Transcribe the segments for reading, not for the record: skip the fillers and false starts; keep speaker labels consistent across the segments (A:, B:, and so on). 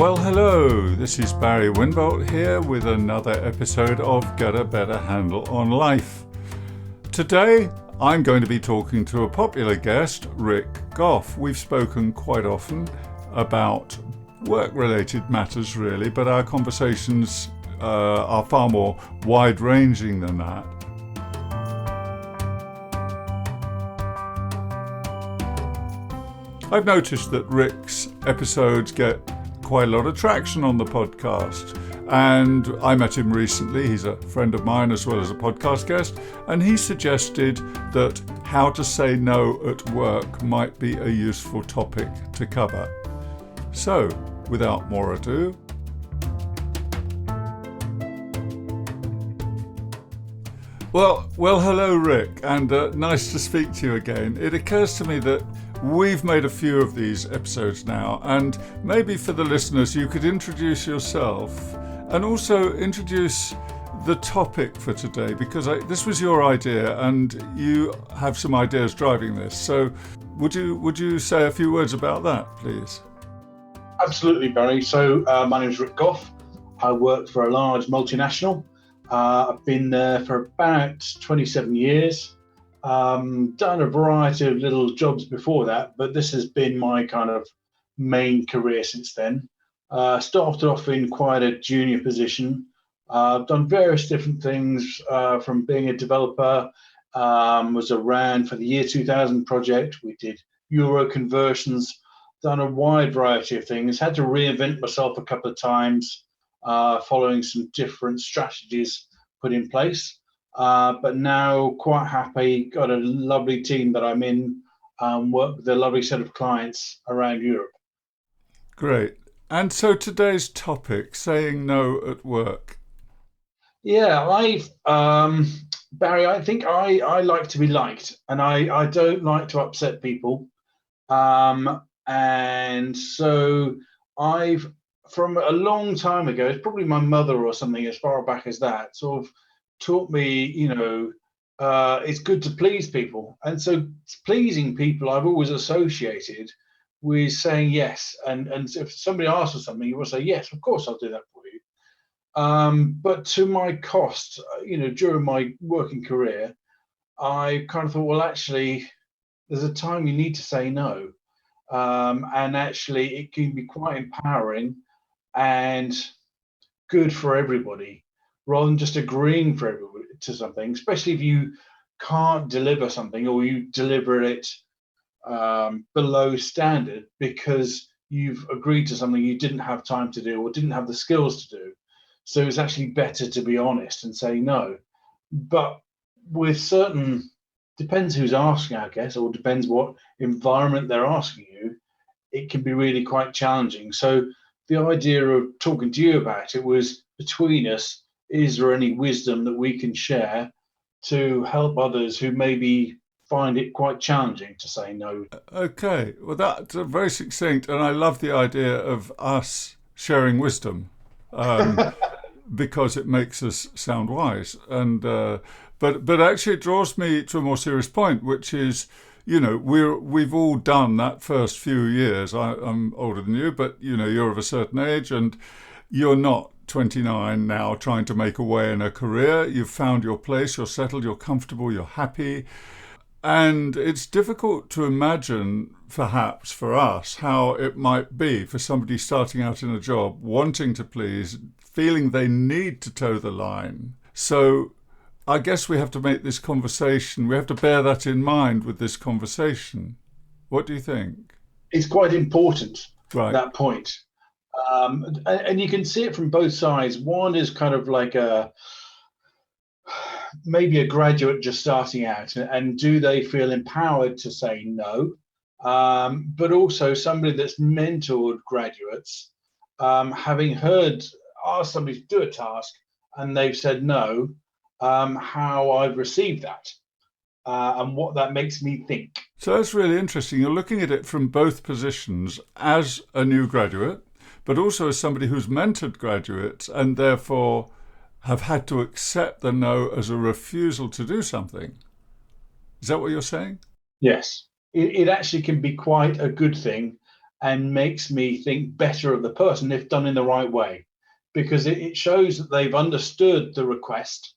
A: Well, hello, this is Barry Winbolt here with another episode of Get a Better Handle on Life. Today, I'm going to be talking to a popular guest, Rick Gough. We've spoken quite often about work-related matters, really, but our conversations are far more wide-ranging than that. I've noticed that Rick's episodes get quite a lot of traction on the podcast, and I met him recently. He's a friend of mine as well as a podcast guest, and he suggested that how to say no at work might be a useful topic to cover. So, without more ado, Well, hello, Rick, and nice to speak to you again. It occurs to me that we've made a few of these episodes now, and maybe for the listeners you could introduce yourself and also introduce the topic for today, because this was your idea and you have some ideas driving this. So would you say a few words about that, please?
B: Absolutely, Barry. So my name is Rick Gough. I work for a large multinational. I've been there for about 27 years. Done a variety of little jobs before that, but this has been my kind of main career since then. Started off in quite a junior position. I've done various different things, from being a developer, was around for the year 2000 project. We did Euro conversions, done a wide variety of things, had to reinvent myself a couple of times, following some different strategies put in place. But now quite happy, got a lovely team that I'm in, work with a lovely set of clients around Europe.
A: Great. And so today's topic, saying no at work.
B: Yeah, Barry, I think I like to be liked, and I don't like to upset people. And so from a long time ago, it's probably my mother or something as far back as that, sort of taught me, it's good to please people. And so pleasing people I've always associated with saying yes. And if somebody asks for something, you will say, yes, of course, I'll do that for you. But to my cost, during my working career, I kind of thought, well, actually, there's a time you need to say no. And actually, it can be quite empowering and good for everybody, rather than just agreeing for everybody to something, especially if you can't deliver something or you deliver it below standard because you've agreed to something you didn't have time to do or didn't have the skills to do. So it's actually better to be honest and say no. But depends who's asking, I guess, or depends what environment they're asking you, it can be really quite challenging. So the idea of talking to you about it was, between us, is there any wisdom that we can share to help others who maybe find it quite challenging to say no?
A: Okay, well, that's very succinct, and I love the idea of us sharing wisdom, because it makes us sound wise. And but actually, it draws me to a more serious point, which is, we've all done that first few years. I'm older than you, but you're of a certain age, and you're not 29 now trying to make a way in a career. You've found your place, you're settled, you're comfortable, you're happy. And it's difficult to imagine, perhaps for us, how it might be for somebody starting out in a job, wanting to please, feeling they need to toe the line. So I guess we have to make this conversation, we have to bear that in mind with this conversation. What do you think?
B: It's quite important,
A: right,
B: that point. And you can see it from both sides. One is kind of like maybe a graduate just starting out, and do they feel empowered to say no? But also somebody that's mentored graduates, having asked somebody to do a task and they've said no, how I've received that, and what that makes me think.
A: So that's really interesting. You're looking at it from both positions, as a new graduate, but also as somebody who's mentored graduates and therefore have had to accept the no as a refusal to do something. Is that what you're saying?
B: Yes. It actually can be quite a good thing, and makes me think better of the person if done in the right way, because it shows that they've understood the request,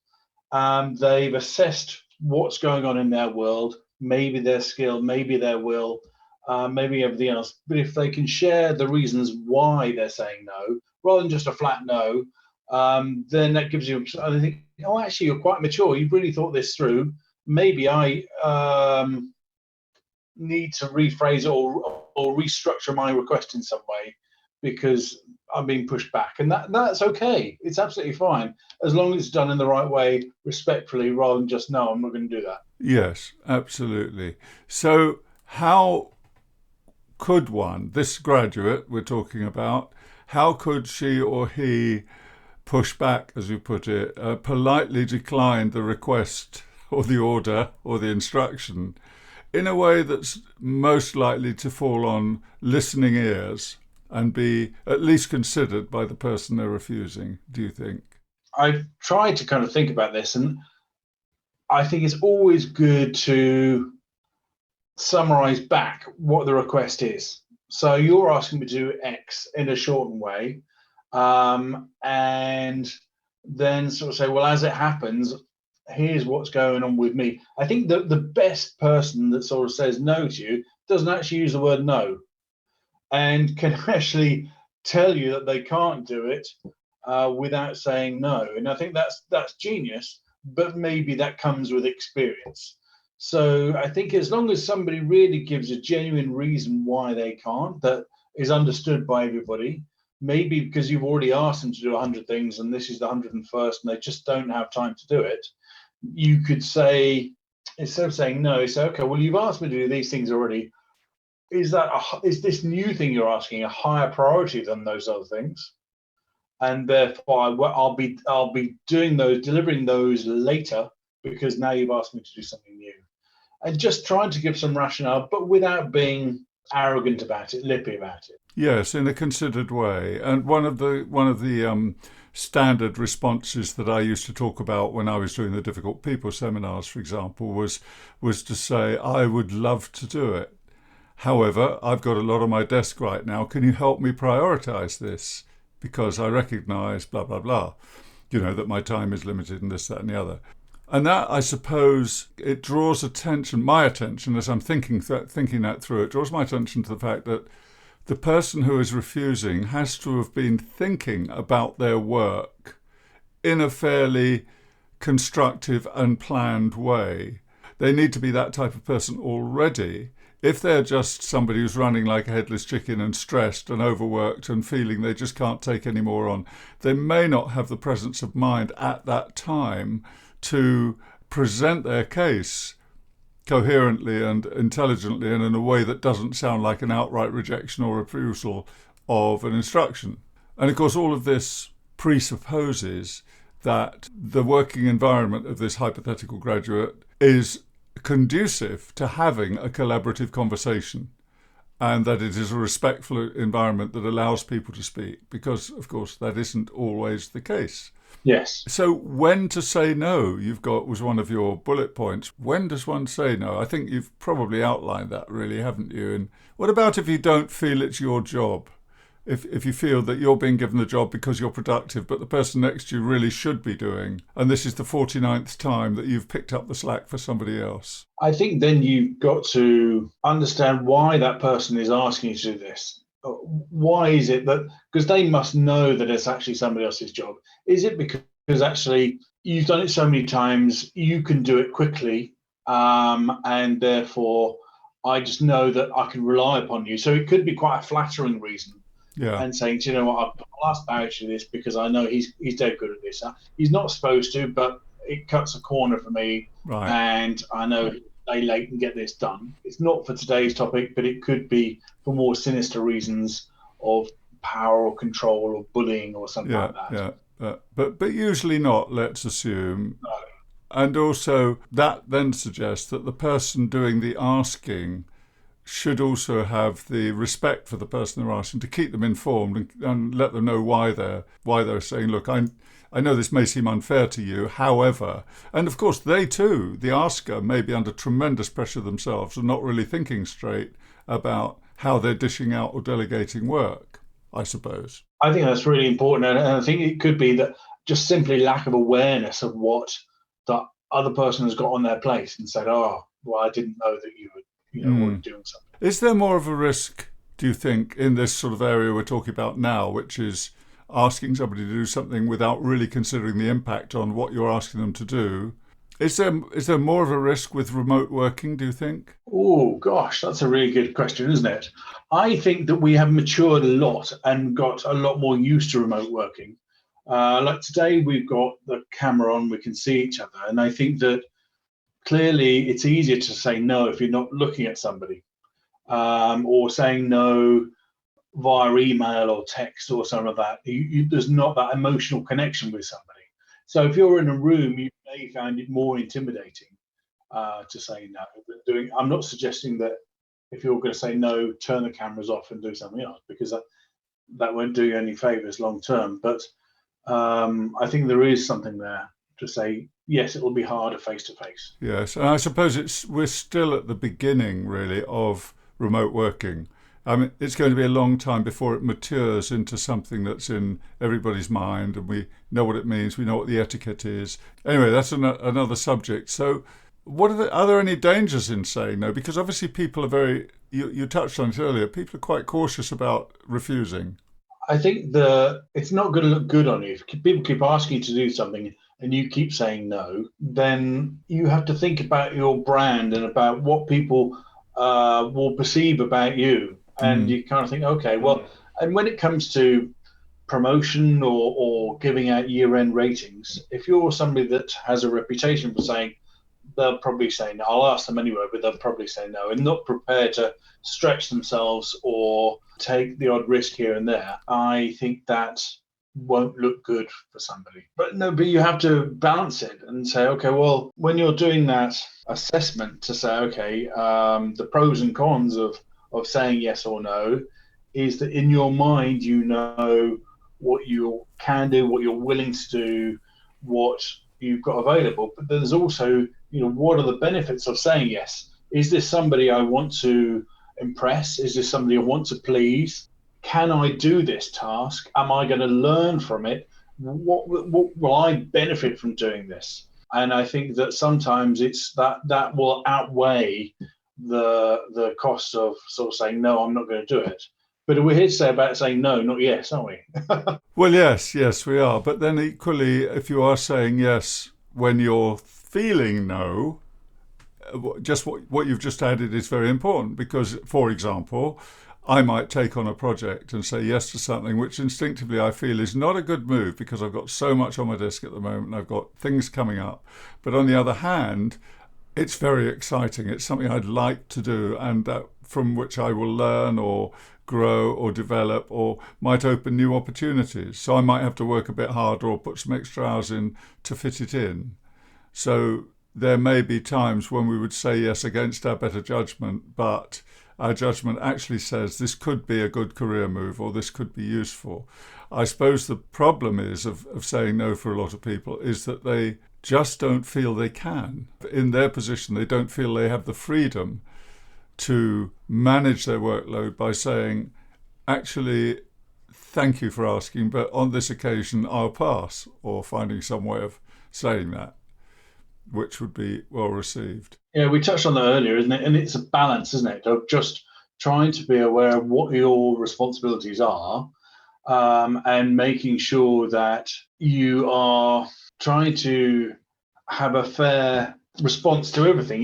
B: they've assessed what's going on in their world, maybe their skill, maybe their will, maybe everything else. But if they can share the reasons why they're saying no, rather than just a flat no, then that gives you, I think, oh, actually, you're quite mature. You've really thought this through. Maybe I need to rephrase or restructure my request in some way because I'm being pushed back. And that's okay. It's absolutely fine, as long as it's done in the right way, respectfully, rather than just, no, I'm not going to do that.
A: Yes, absolutely. So how could one, this graduate we're talking about, how could she or he push back, as you put it, politely decline the request or the order or the instruction in a way that's most likely to fall on listening ears and be at least considered by the person they're refusing, do you think?
B: I've tried to kind of think about this, and I think it's always good to summarize back what the request is. So you're asking me to do X in a shortened way, and then sort of say, well, as it happens, here's what's going on with me. I think that the best person that sort of says no to you doesn't actually use the word no, and can actually tell you that they can't do it without saying no. And I think that's genius, but maybe that comes with experience. So I think as long as somebody really gives a genuine reason why they can't, that is understood by everybody, maybe because you've already asked them to do 100 things and this is the 101st and they just don't have time to do it, you could say, instead of saying no, say, okay, well, you've asked me to do these things already. Is this new thing you're asking a higher priority than those other things? And therefore, I'll be doing those, delivering those later, because now you've asked me to do something new. And just trying to give some rationale, but without being arrogant about it, lippy about it.
A: Yes, in a considered way. And one of the standard responses that I used to talk about when I was doing the difficult people seminars, for example, was to say, I would love to do it. However, I've got a lot on my desk right now. Can you help me prioritize this? Because I recognize blah, blah, blah, that my time is limited and this, that, and the other. And that, I suppose, it draws my attention, as I'm thinking that through, it draws my attention to the fact that the person who is refusing has to have been thinking about their work in a fairly constructive and planned way. They need to be that type of person already. If they're just somebody who's running like a headless chicken and stressed and overworked and feeling they just can't take any more on, they may not have the presence of mind at that time to present their case coherently and intelligently and in a way that doesn't sound like an outright rejection or refusal of an instruction. And of course, all of this presupposes that the working environment of this hypothetical graduate is conducive to having a collaborative conversation, and that it is a respectful environment that allows people to speak, because, of course, that isn't always the case.
B: Yes.
A: So when to say no, was one of your bullet points. When does one say no? I think you've probably outlined that, really, haven't you? And what about if you don't feel it's your job? If you feel that you're being given the job because you're productive, but the person next to you really should be doing, and this is the 49th time that you've picked up the slack for somebody else?
B: I think then you've got to understand why that person is asking you to do this. Why is it that, because they must know that it's actually somebody else's job. Is it because actually you've done it so many times, you can do it quickly, and therefore I just know that I can rely upon you? So it could be quite a flattering reason.
A: Yeah.
B: And saying, do you know what, I'll ask Barry to do this because I know he's dead good at this. He's not supposed to, but it cuts a corner for me,
A: right.
B: And I know they late and get this done. It's not for today's topic, but it could be for more sinister reasons of power or control or bullying or something like that.
A: Yeah, but usually not, let's assume.
B: No.
A: And also that then suggests that the person doing the asking should also have the respect for the person they're asking, to keep them informed and let them know why they're saying, look, I know this may seem unfair to you, however, and of course they too, the asker, may be under tremendous pressure themselves and not really thinking straight about how they're dishing out or delegating work, I suppose.
B: I think that's really important, and I think it could be that just simply lack of awareness of what the other person has got on their plate and said, "Oh, well, I didn't know that you were, already
A: Mm.
B: doing something."
A: Is there more of a risk, do you think, in this sort of area we're talking about now, which is asking somebody to do something without really considering the impact on what you're asking them to do? Is there more of a risk with remote working, do you think?
B: Oh gosh, that's a really good question, isn't it? I think that we have matured a lot and got a lot more used to remote working. Like today, we've got the camera on, we can see each other, and I think that clearly it's easier to say no if you're not looking at somebody, or saying no via email or text or something like that. There's not that emotional connection with somebody. So if you're in a room, you may find it more intimidating to say no. But I'm not suggesting that if you're going to say no, turn the cameras off and do something else, because that won't do you any favors long term. But I think there is something there to say yes. It will be harder face to face.
A: Yes, and I suppose we're still at the beginning, really, of remote working. I mean, it's going to be a long time before it matures into something that's in everybody's mind, and we know what it means. We know what the etiquette is. Anyway, that's another subject. So, are there any dangers in saying no? Because obviously, people are You touched on it earlier. People are quite cautious about refusing.
B: I think it's not going to look good on you if people keep asking you to do something and you keep saying no. Then you have to think about your brand and about what people will perceive about you, and
A: Mm.
B: you kind of think, okay, well, and when it comes to promotion or giving out year-end ratings, if you're somebody that has a reputation for saying, they'll probably say no. I'll ask them anyway, but they'll probably say no, and not prepared to stretch themselves or take the odd risk here and there. I think that won't look good for somebody. But no, but you have to balance it and say, okay, well, when you're doing that assessment to say, okay, the pros and cons of saying yes or no, is that in your mind you know what you can do, what you're willing to do, what you've got available. But there's also, what are the benefits of saying yes? Is this somebody I want to impress? Is this somebody I want to please? Can I do this task? Am I going to learn from it? What will I benefit from doing this? And I think that sometimes it's that will outweigh the cost of sort of saying no, I'm not going to do it. But we're here to say about saying no, not yes, aren't we?
A: Well, yes, we are. But then equally, if you are saying yes when you're feeling no, just what you've just added is very important because, for example, I might take on a project and say yes to something which instinctively I feel is not a good move because I've got so much on my desk at the moment and I've got things coming up. But on the other hand, it's very exciting. It's something I'd like to do and that from which I will learn or grow or develop or might open new opportunities. So I might have to work a bit harder or put some extra hours in to fit it in. So there may be times when we would say yes against our better judgment, but our judgment actually says this could be a good career move or this could be useful. I suppose the problem is of saying no for a lot of people is that they just don't feel they can. In their position, they don't feel they have the freedom to manage their workload by saying, actually, thank you for asking, but on this occasion, I'll pass, or finding some way of saying that, which would be well received.
B: Yeah, we touched on that earlier, isn't it? And it's a balance, isn't it, of just trying to be aware of what your responsibilities are, and making sure that you are trying to have a fair response to everything.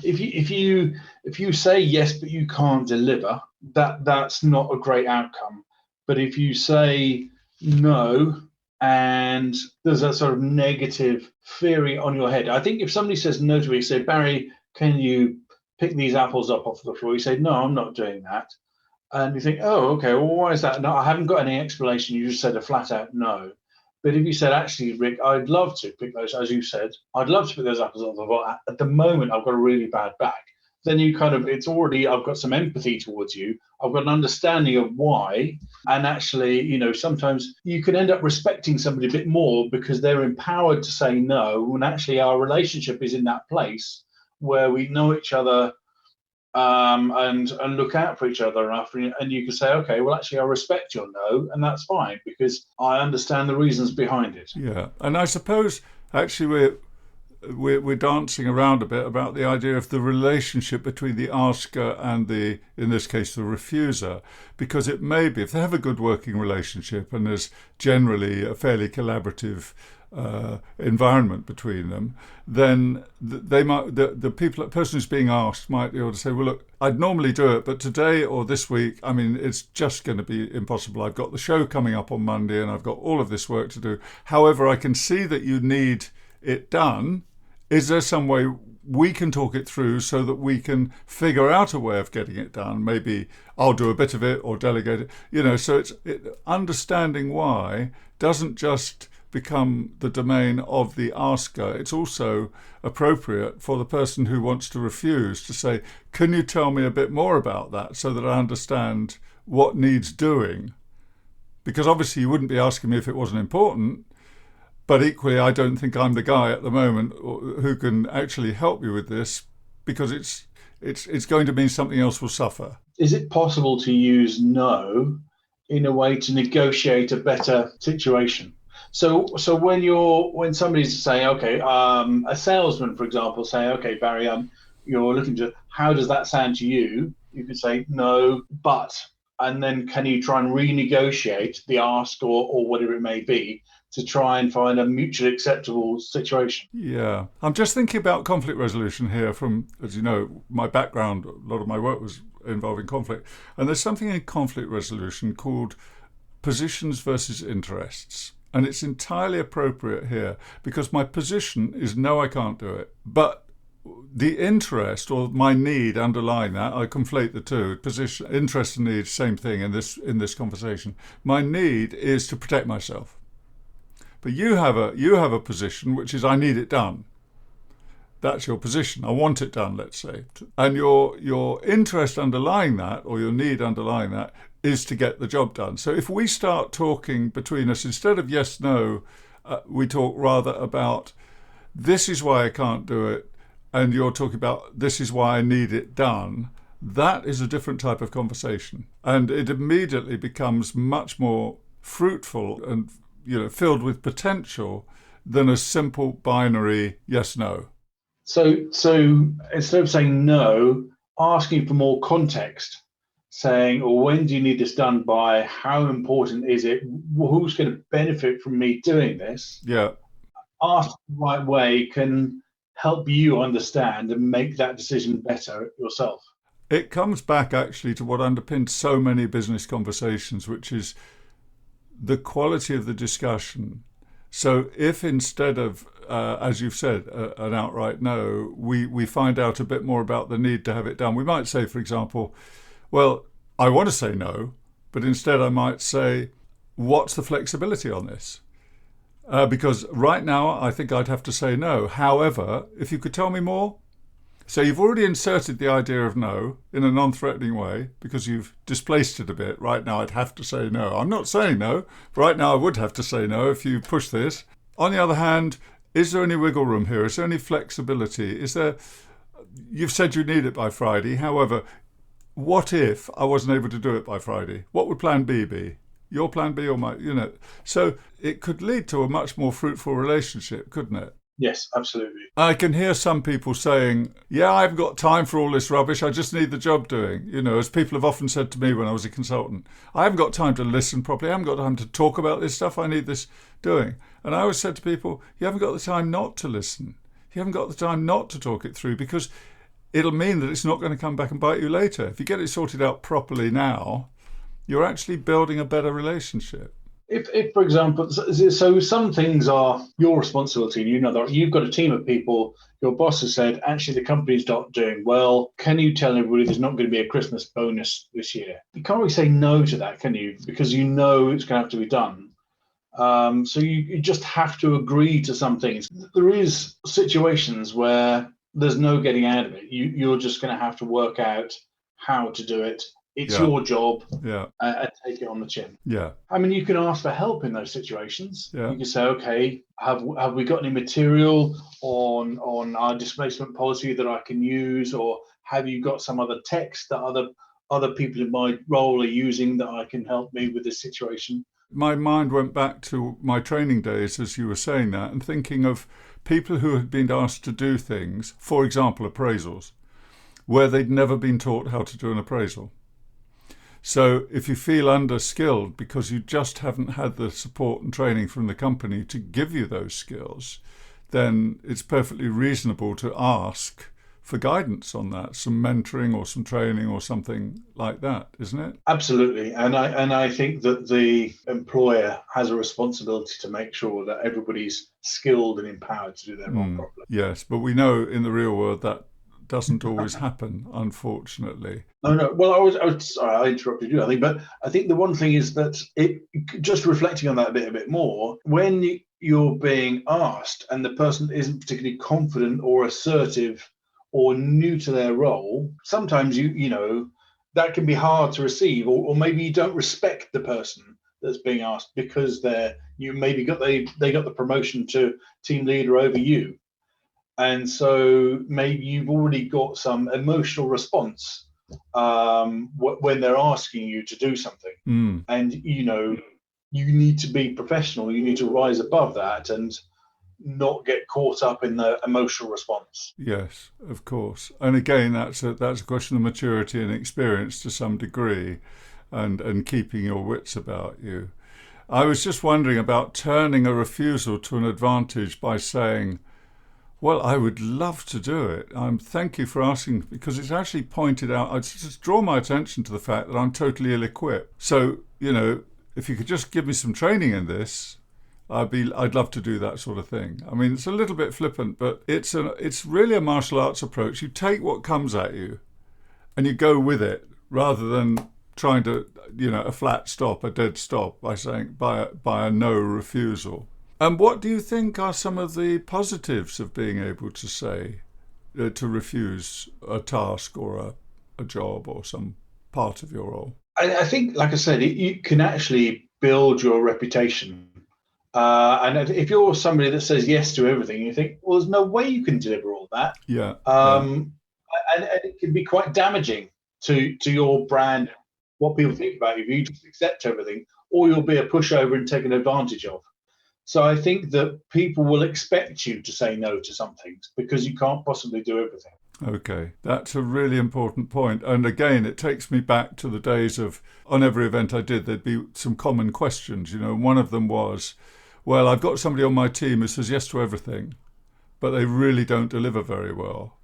B: If you say yes but you can't deliver, that's not a great outcome. But if you say no and there's a sort of negative theory on your head, I think if somebody says no to me, say, Barry, can you pick these apples up off the floor? You say, no, I'm not doing that. And you think, oh, okay, well, why is that? No, I haven't got any explanation. You just said a flat out no. But if you said, actually, Rick, I'd love to pick those, as you said, I'd love to pick those apples off the floor. At the moment, I've got a really bad back. Then you I've got some empathy towards you. I've got an understanding of why. And actually, sometimes you can end up respecting somebody a bit more because they're empowered to say no. And actually, our relationship is in that place where we know each other and look out for each other enough, and you can say, okay, well, actually, I respect your no, and that's fine because I understand the reasons behind it.
A: Yeah, and I suppose actually we're dancing around a bit about the idea of the relationship between the asker and the, in this case, the refuser, because it may be, if they have a good working relationship and there's generally a fairly collaborative environment between them, then they might, the person who's being asked might be able to say, well, look, I'd normally do it, but today or this week, I mean, it's just going to be impossible. I've got the show coming up on Monday and I've got all of this work to do. However, I can see that you need it done. Is there some way we can talk it through so that we can figure out a way of getting it done? Maybe I'll do a bit of it or delegate it. You know, so understanding why doesn't just become the domain of the asker. It's also appropriate for the person who wants to refuse to say, can you tell me a bit more about that so that I understand what needs doing? Because obviously you wouldn't be asking me if it wasn't important, but equally I don't think I'm the guy at the moment who can actually help you with this, because it's going to mean something else will suffer.
B: Is it possible to use no in a way to negotiate a better situation? So when somebody's saying, okay, a salesman, for example, saying, okay, Barry, you're looking to, how does that sound to you? You could say no, but, and then can you try and renegotiate the ask or whatever it may be to try and find a mutually acceptable situation?
A: Yeah, I'm just thinking about conflict resolution here from, as you know, my background, a lot of my work was involving conflict. And there's something in conflict resolution called positions versus interests. And it's entirely appropriate here because my position is no, I can't do it. But the interest or my need underlying that, I conflate the two. Position, interest and need, same thing in this conversation. My need is to protect myself. But you have a position which is I need it done. That's your position. I want it done, let's say. And your interest underlying that, or your need underlying that, is to get the job done. So if we start talking between us, instead of yes, no, we talk rather about this is why I can't do it, and you're talking about this is why I need it done, that is a different type of conversation. And it immediately becomes much more fruitful and filled with potential than a simple binary yes, no.
B: So instead of saying no, asking for more context, saying, or when do you need this done by? How important is it? Who's going to benefit from me doing this?
A: Yeah.
B: Asked the right way can help you understand and make that decision better yourself.
A: It comes back actually to what underpins so many business conversations, which is the quality of the discussion. So if instead of, as you've said, an outright no, we find out a bit more about the need to have it done. We might say, for example, well, I want to say no, but instead I might say, what's the flexibility on this? Because right now I think I'd have to say no. However, if you could tell me more. So you've already inserted the idea of no in a non-threatening way because you've displaced it a bit. Right now I'd have to say no. I'm not saying no, but right now I would have to say no if you push this. On the other hand, is there any wiggle room here? Is there any flexibility? You've said you need it by Friday. However, what if I wasn't able to do it by Friday? What would plan B be? Your plan B or my, So it could lead to a much more fruitful relationship, couldn't it?
B: Yes, absolutely.
A: I can hear some people saying, yeah, I haven't got time for all this rubbish. I just need the job doing. As people have often said to me when I was a consultant, I haven't got time to listen properly. I haven't got time to talk about this stuff. I need this doing. And I always said to people, you haven't got the time not to listen. You haven't got the time not to talk it through because it'll mean that it's not going to come back and bite you later. If you get it sorted out properly now, you're actually building a better relationship.
B: If, for example, so some things are your responsibility, and that you've got a team of people, your boss has said, actually, the company's not doing well. Can you tell everybody there's not going to be a Christmas bonus this year? You can't really say no to that, can you? Because it's going to have to be done. So you just have to agree to some things. There is situations where there's no getting out of it. You're just going to have to work out how to do it It's
A: Yeah.
B: your job,
A: Yeah.
B: and take it on the chin.
A: Yeah.
B: I mean, you can ask for help in those situations.
A: Yeah.
B: You can say, okay, have we got any material on our displacement policy that I can use, or have you got some other text that other people in my role are using that I can help me with this situation?
A: My mind went back to my training days as you were saying that, and thinking of people who had been asked to do things, for example, appraisals, where they'd never been taught how to do an appraisal. So if you feel underskilled because you just haven't had the support and training from the company to give you those skills, then it's perfectly reasonable to ask for guidance on that, some mentoring or some training or something like that, isn't it?
B: Absolutely, and I think that the employer has a responsibility to make sure that everybody's skilled and empowered to do their role properly.
A: Yes, but we know in the real world that doesn't always happen, unfortunately.
B: No. Well, I was sorry, I interrupted you, I think, but I think the one thing is that it just reflecting on that a bit more, when you're being asked and the person isn't particularly confident or assertive or new to their role, sometimes you know that can be hard to receive, or maybe you don't respect the person that's being asked because you maybe they got the promotion to team leader over you. And so maybe you've already got some emotional response when they're asking you to do something, and you need to be professional. You need to rise above that and not get caught up in the emotional response.
A: Yes, of course. And again, that's a question of maturity and experience to some degree, and keeping your wits about you. I was just wondering about turning a refusal to an advantage by saying, well, I would love to do it. Thank you for asking, because it's actually pointed out, I just draw my attention to the fact that I'm totally ill-equipped. So, if you could just give me some training in this, I'd love to do that sort of thing. I mean, it's a little bit flippant, but it's really a martial arts approach. You take what comes at you and you go with it, rather than trying to, a flat stop, a dead stop, by saying by a no refusal. And what do you think are some of the positives of being able to say, to refuse a task or a job or some part of your role?
B: I think, like I said, you can actually build your reputation. And if you're somebody that says yes to everything, you think, well, there's no way you can deliver all that.
A: Yeah.
B: And it can be quite damaging to your brand, what people think about you if you just accept everything, or you'll be a pushover and taken advantage of. So I think that people will expect you to say no to some things because you can't possibly do everything.
A: Okay, that's a really important point. And again, it takes me back to the days of, on every event I did, there'd be some common questions. One of them was, well, I've got somebody on my team who says yes to everything, but they really don't deliver very well.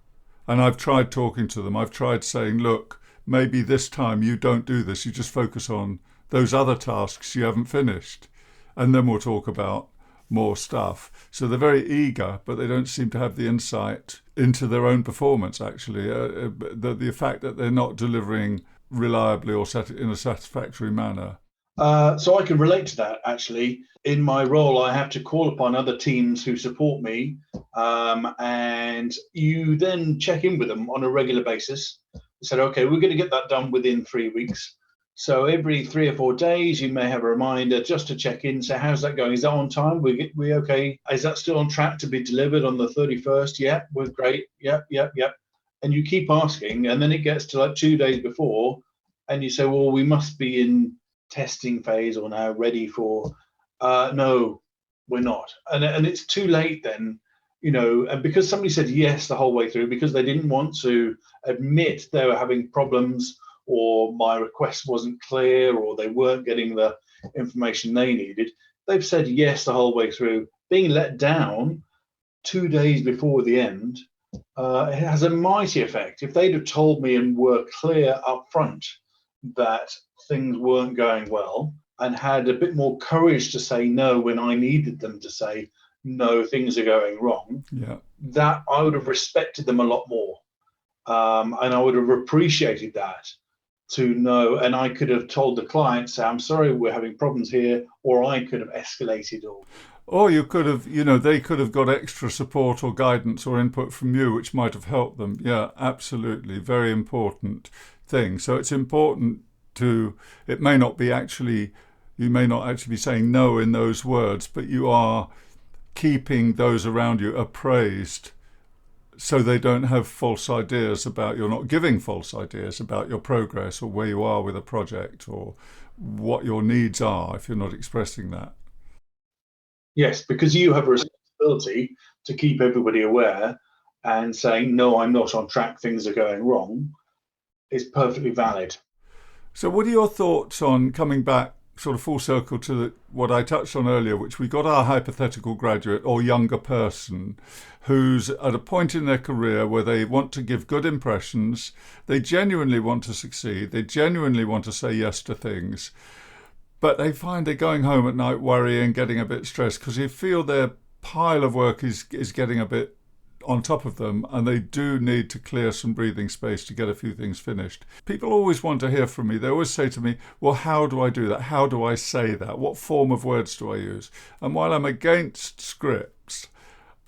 A: And I've tried talking to them. I've tried saying, look, maybe this time you don't do this. You just focus on those other tasks you haven't finished. And then we'll talk about more stuff. So they're very eager, but they don't seem to have the insight into their own performance, actually. The fact that they're not delivering reliably or in a satisfactory manner.
B: So I can relate to that, actually. In my role, I have to call upon other teams who support me, and you then check in with them on a regular basis. You said, okay, we're going to get that done within 3 weeks. So every 3 or 4 days, you may have a reminder just to check in, say, how's that going? Is that on time? We okay? Is that still on track to be delivered on the 31st? Yeah, we're great. Yep. And you keep asking, and then it gets to like 2 days before, and you say, well, we must be in testing phase or now ready for, no, we're not. And it's too late then, and because somebody said yes the whole way through, because they didn't want to admit they were having problems, or my request wasn't clear, or they weren't getting the information they needed. They've said yes the whole way through. Being let down 2 days before the end, it has a mighty effect. If they'd have told me and were clear up front that things weren't going well, and had a bit more courage to say no when I needed them to say, no, things are going wrong, that I would have respected them a lot more. And I would have appreciated that. To know, and I could have told the client, say, I'm sorry, we're having problems here, or I could have escalated.
A: Or you could have, they could have got extra support or guidance or input from you, which might have helped them. Yeah, absolutely. Very important. thing. So it's important it may not be actually, you may not actually be saying no in those words, but you are keeping those around you appraised so they don't have false ideas about, you're not giving false ideas about your progress or where you are with a project or what your needs are if you're not expressing that.
B: Yes, because you have a responsibility to keep everybody aware, and saying, no, I'm not on track, things are going wrong, is perfectly valid.
A: So what are your thoughts on coming back sort of full circle to what I touched on earlier, which we got our hypothetical graduate or younger person who's at a point in their career where they want to give good impressions, they genuinely want to succeed, they genuinely want to say yes to things, but they find they're going home at night worrying, getting a bit stressed because they feel their pile of work is getting a bit on top of them, and they do need to clear some breathing space to get a few things finished. People always want to hear from me. They always say to me, well, how do I do that? How do I say that? What form of words do I use? And while I'm against scripts,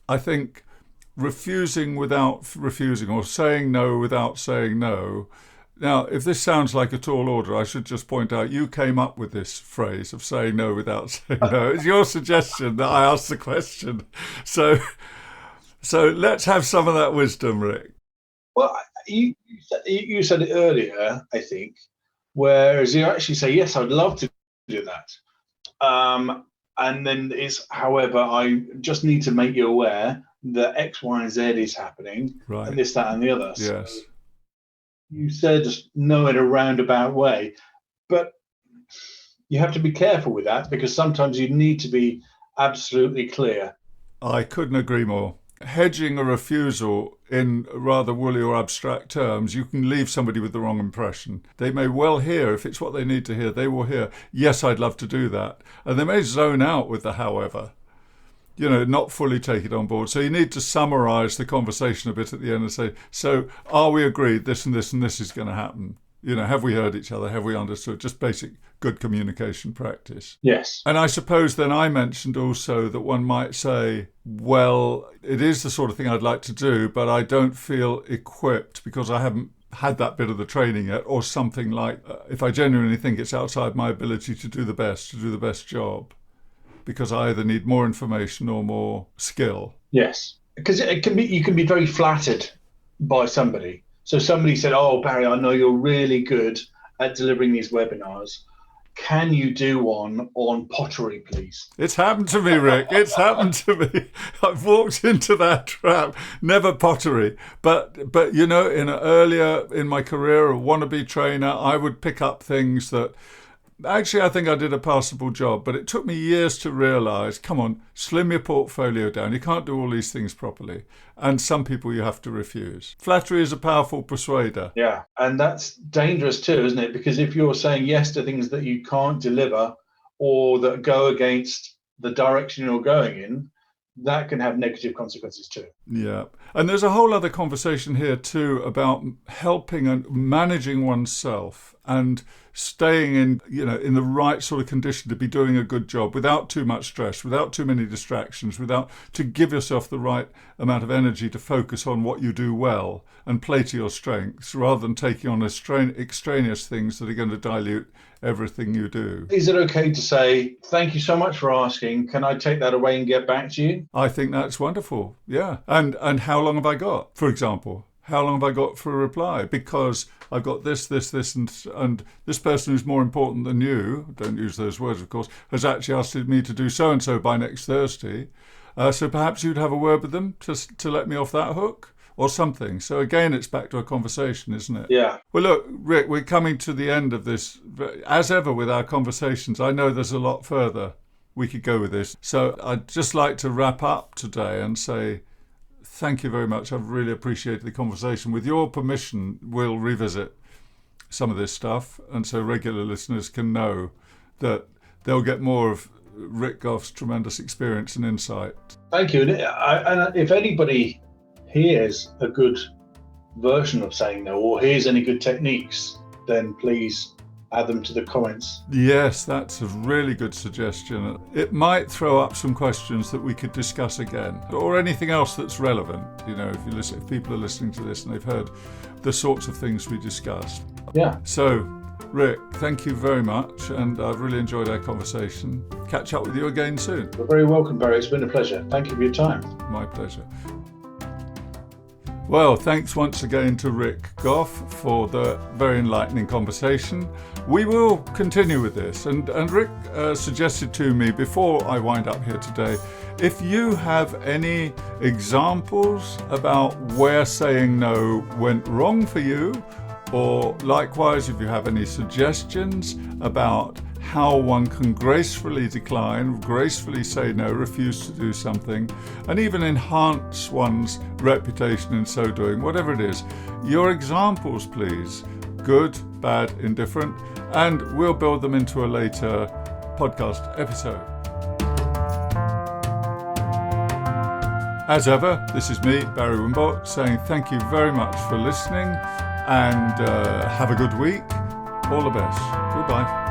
A: I think refusing without refusing, or saying no without saying no. Now, if this sounds like a tall order, I should just point out you came up with this phrase of saying no without saying no. It's your suggestion that I ask the question. So let's have some of that wisdom, Rick.
B: Well, you said it earlier, I think, whereas you actually say, yes, I'd love to do that. And then it's, however, I just need to make you aware that X, Y, and Z is happening, right, and this, that, and the other.
A: Yes.
B: So you said no in a roundabout way, but you have to be careful with that because sometimes you need to be absolutely clear.
A: I couldn't agree more. Hedging a refusal in rather woolly or abstract terms, you can leave somebody with the wrong impression. They may well hear, if it's what they need to hear, they will hear, yes, I'd love to do that. And they may zone out with the however, not fully take it on board. So you need to summarise the conversation a bit at the end and say, so are we agreed this and this and this is going to happen? Have we heard each other? Have we understood? Just basic good communication practice.
B: Yes.
A: And I suppose then I mentioned also that one might say, well, it is the sort of thing I'd like to do, but I don't feel equipped because I haven't had that bit of the training yet, or something like, if I genuinely think it's outside my ability to do the best job, because I either need more information or more skill.
B: Yes, because you can be very flattered by somebody. So somebody said, oh, Barry, I know you're really good at delivering these webinars. Can you do one on pottery, please?
A: It's happened to me, Rick. It's happened to me. I've walked into that trap. Never pottery. But earlier in my career, a wannabe trainer, I would pick up things that actually I think I did a passable job, but it took me years to realise, come on, slim your portfolio down. You can't do all these things properly. And some people you have to refuse. Flattery is a powerful persuader.
B: Yeah, and that's dangerous too, isn't it? Because if you're saying yes to things that you can't deliver or that go against the direction you're going in, that can have negative consequences too.
A: Yeah. And there's a whole other conversation here too about helping and managing oneself and staying in the right sort of condition to be doing a good job without too much stress, without too many distractions, to give yourself the right amount of energy to focus on what you do well and play to your strengths rather than taking on extraneous things that are going to dilute everything you do.
B: Is it okay to say, thank you so much for asking, can I take that away and get back to you?
A: I think that's wonderful, yeah. And how long have I got, for example? How long have I got for a reply? Because I've got this, and this person who's more important than you, don't use those words, of course, has actually asked me to do so-and-so by next Thursday. So perhaps you'd have a word with them to let me off that hook or something. So again, it's back to a conversation, isn't it?
B: Yeah.
A: Well, look, Rick, we're coming to the end of this. As ever with our conversations, I know there's a lot further we could go with this. So I'd just like to wrap up today and say, thank you very much. I've really appreciated the conversation. With your permission, we'll revisit some of this stuff, and so regular listeners can know that they'll get more of Rick Gough's tremendous experience and insight.
B: Thank you. And if anybody hears a good version of saying no, or hears any good techniques, then please add them to the comments.
A: Yes, that's a really good suggestion. It might throw up some questions that we could discuss again, or anything else that's relevant. If people are listening to this and they've heard the sorts of things we discussed.
B: Yeah.
A: So, Rick, thank you very much, and I've really enjoyed our conversation. Catch up with you again soon.
B: You're very welcome, Barry. It's been a pleasure. Thank you for your time.
A: My pleasure. Well, thanks once again to Rick Gough for the very enlightening conversation. We will continue with this, and Rick suggested to me before I wind up here today, if you have any examples about where saying no went wrong for you, or likewise if you have any suggestions about how one can gracefully decline, gracefully say no, refuse to do something, and even enhance one's reputation in so doing, whatever it is, your examples please, good, bad, indifferent, and we'll build them into a later podcast episode. As ever, this is me, Barry Wimborne, saying thank you very much for listening, and have a good week. All the best. Goodbye.